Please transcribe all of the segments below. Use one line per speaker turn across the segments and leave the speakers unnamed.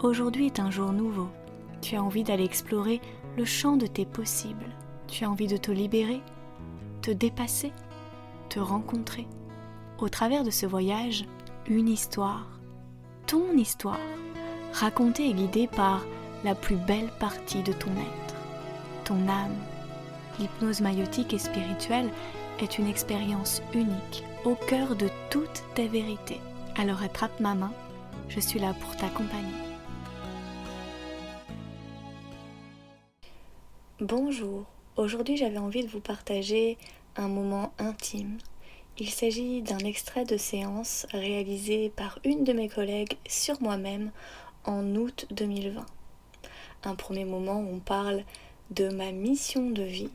Aujourd'hui est un jour nouveau. Tu as envie d'aller explorer le champ de tes possibles. Tu as envie de te libérer, te dépasser, te rencontrer. Au travers de ce voyage, une histoire, ton histoire, racontée et guidée par la plus belle partie de ton être, ton âme. L'hypnose maïotique et spirituelle est une expérience unique au cœur de toutes tes vérités. Alors attrape ma main, je suis là pour t'accompagner. Bonjour, aujourd'hui j'avais envie de vous partager un moment intime. Il s'agit d'un extrait de séance réalisé par une de mes collègues sur moi-même en août 2020. Un premier moment où on parle de ma mission de vie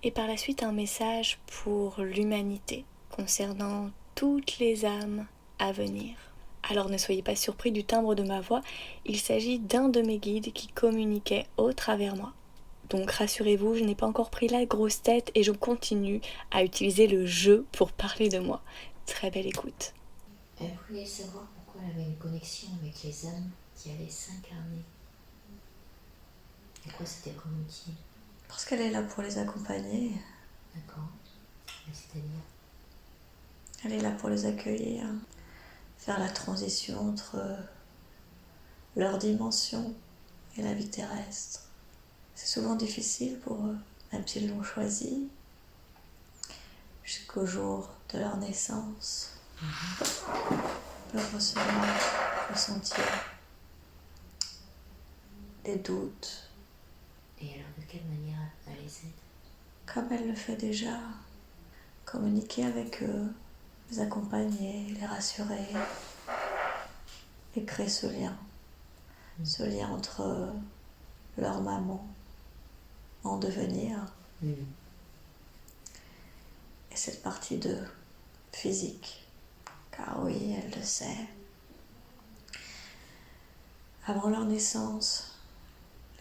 et par la suite un message pour l'humanité concernant toutes les âmes à venir. Alors ne soyez pas surpris du timbre de ma voix, il s'agit d'un de mes guides qui communiquait au travers moi. Donc rassurez-vous, je n'ai pas encore pris la grosse tête et je continue à utiliser le jeu pour parler de moi. Très belle écoute.
Elle voulait savoir pourquoi elle avait une connexion avec les âmes qui allaient s'incarner. Et quoi c'était comme outil?
Parce qu'elle est là pour les accompagner.
D'accord. Et c'est-à-dire?
Elle est là pour les accueillir, faire la transition entre leur dimension et la vie terrestre. C'est souvent difficile pour eux, même s'ils l'ont choisi, jusqu'au jour de leur naissance. Leur recevoir, ressentir des doutes.
Et alors de quelle manière elle les aide?
Comme elle le fait déjà, communiquer avec eux, les accompagner, les rassurer et créer ce lien entre leur maman en devenir et cette partie de physique, car oui, elle le sait. Avant leur naissance,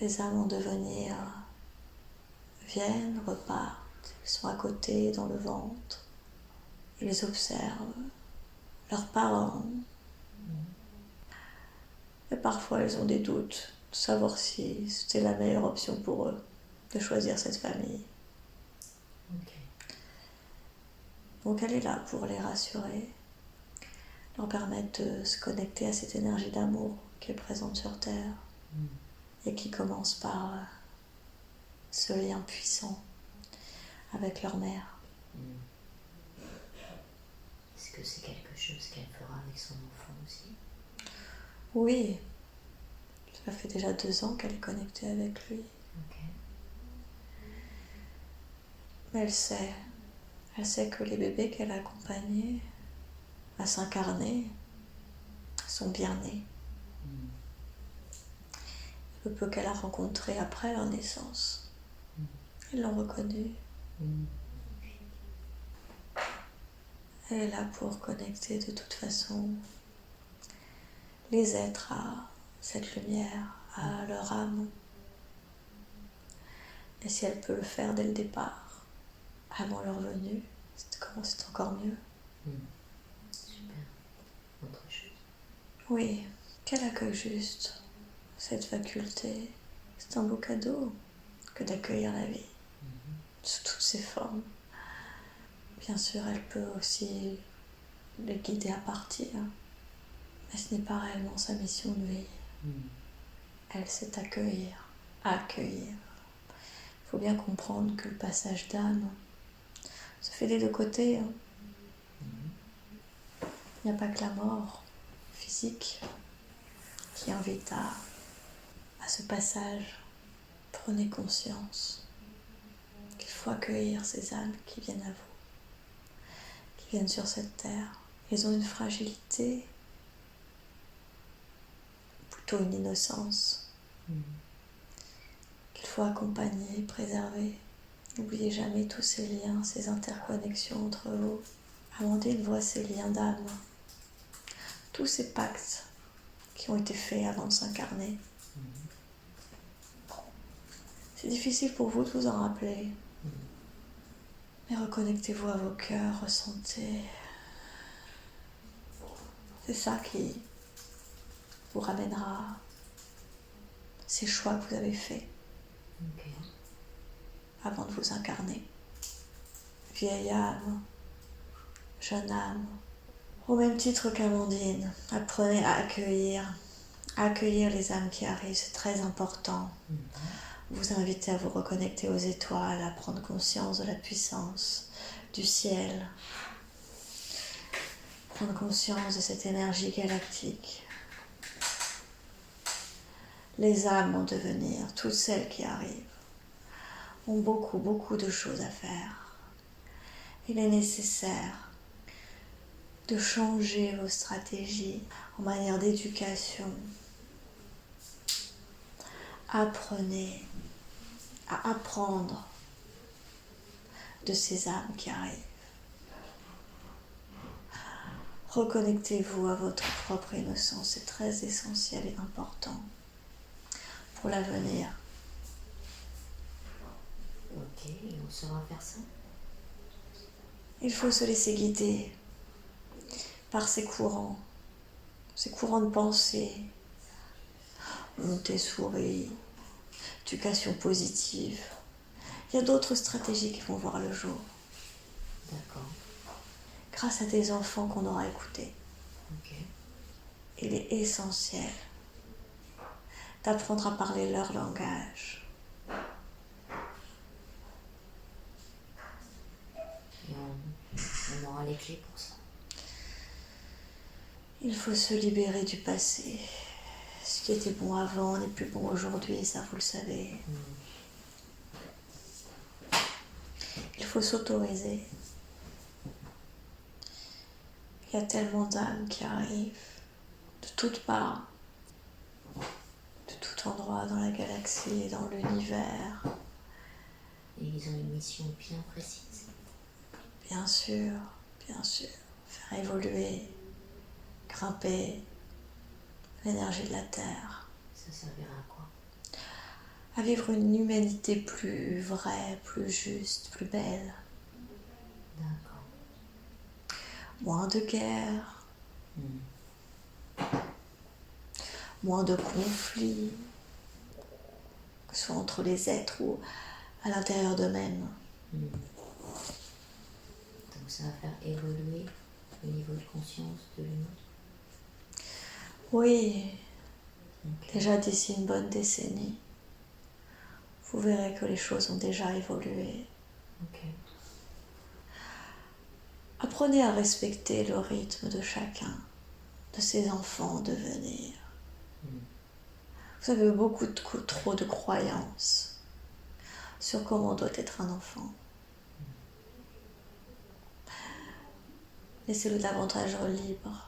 les âmes en devenir viennent, repartent, ils sont à côté dans le ventre, ils les observent, leurs parents. Et parfois ils ont des doutes de savoir si c'était la meilleure option pour eux de choisir cette famille.
Okay.
Donc elle est là pour les rassurer, leur permettre de se connecter à cette énergie d'amour qui est présente sur Terre et qui commence par ce lien puissant avec leur mère.
Est-ce que c'est quelque chose qu'elle fera avec son enfant aussi?
Oui, ça fait déjà 2 ans qu'elle est connectée avec lui.
Okay.
Mais elle sait que les bébés qu'elle a accompagnés à s'incarner sont bien nés. Le peu qu'elle a rencontré après leur naissance, ils l'ont reconnu. Elle est là pour connecter de toute façon les êtres à cette lumière, à leur âme. Et si elle peut le faire dès le départ, avant leur venue, c'est encore mieux.
Super. Autre chose?
Oui, qu'elle accueille juste cette faculté. C'est un beau cadeau que d'accueillir la vie sous toutes ses formes. Bien sûr, elle peut aussi les guider à partir, mais ce n'est pas réellement sa mission de vie. Elle sait accueillir. Il faut bien comprendre que le passage d'âme se fait des deux côtés. Il n'y a pas que la mort physique qui invite à ce passage. Prenez conscience qu'il faut accueillir ces âmes qui viennent à vous, qui viennent sur cette terre. Ils ont une fragilité, plutôt une innocence, qu'il faut accompagner, préserver. N'oubliez jamais tous ces liens, ces interconnexions entre vous. Amandine voit ces liens d'âme, tous ces pactes qui ont été faits avant de s'incarner. C'est difficile pour vous de vous en rappeler, mais reconnectez-vous à vos cœurs, ressentez. C'est ça qui vous ramènera ces choix que vous avez faits
Ok.
avant de vous incarner. Vieille âme, jeune âme, au même titre qu'Amandine, apprenez à accueillir les âmes qui arrivent, c'est très important. Vous invitez à vous reconnecter aux étoiles, à prendre conscience de la puissance du ciel, prendre conscience de cette énergie galactique. Les âmes en devenir, toutes celles qui arrivent, ont beaucoup de choses à faire. Il est nécessaire de changer vos stratégies en manière d'éducation. Apprenez à apprendre de ces âmes qui arrivent. Reconnectez-vous à votre propre innocence, c'est très essentiel et important pour l'avenir.
Ok, et on saura faire ça?
Il faut se laisser guider par ces courants de pensée, Montessori, éducation positive. Il y a d'autres stratégies qui vont voir le jour.
D'accord.
Grâce à des enfants qu'on aura écoutés.
Ok.
Il est essentiel d'apprendre à parler leur langage.
Et on aura les clés pour ça.
Il faut se libérer du passé. Ce qui était bon avant n'est plus bon aujourd'hui, ça vous le savez. Il faut s'autoriser. Il y a tellement d'âmes qui arrivent de toutes parts, de tout endroit dans la galaxie et dans l'univers.
Et ils ont une mission bien précise.
Bien sûr, faire évoluer, grimper l'énergie de la Terre.
Ça servira à quoi?
À vivre une humanité plus vraie, plus juste, plus belle.
D'accord.
Moins de guerre, moins de conflits, que ce soit entre les êtres ou à l'intérieur d'eux-mêmes.
Donc ça va faire évoluer le niveau de conscience de l'humain.
Oui,
Ok.
déjà d'ici une bonne décennie, vous verrez que les choses ont déjà évolué.
Ok.
Apprenez à respecter le rythme de chacun, de ses enfants en devenir. Vous avez trop de croyances sur comment doit être un enfant. Laissez-le davantage libre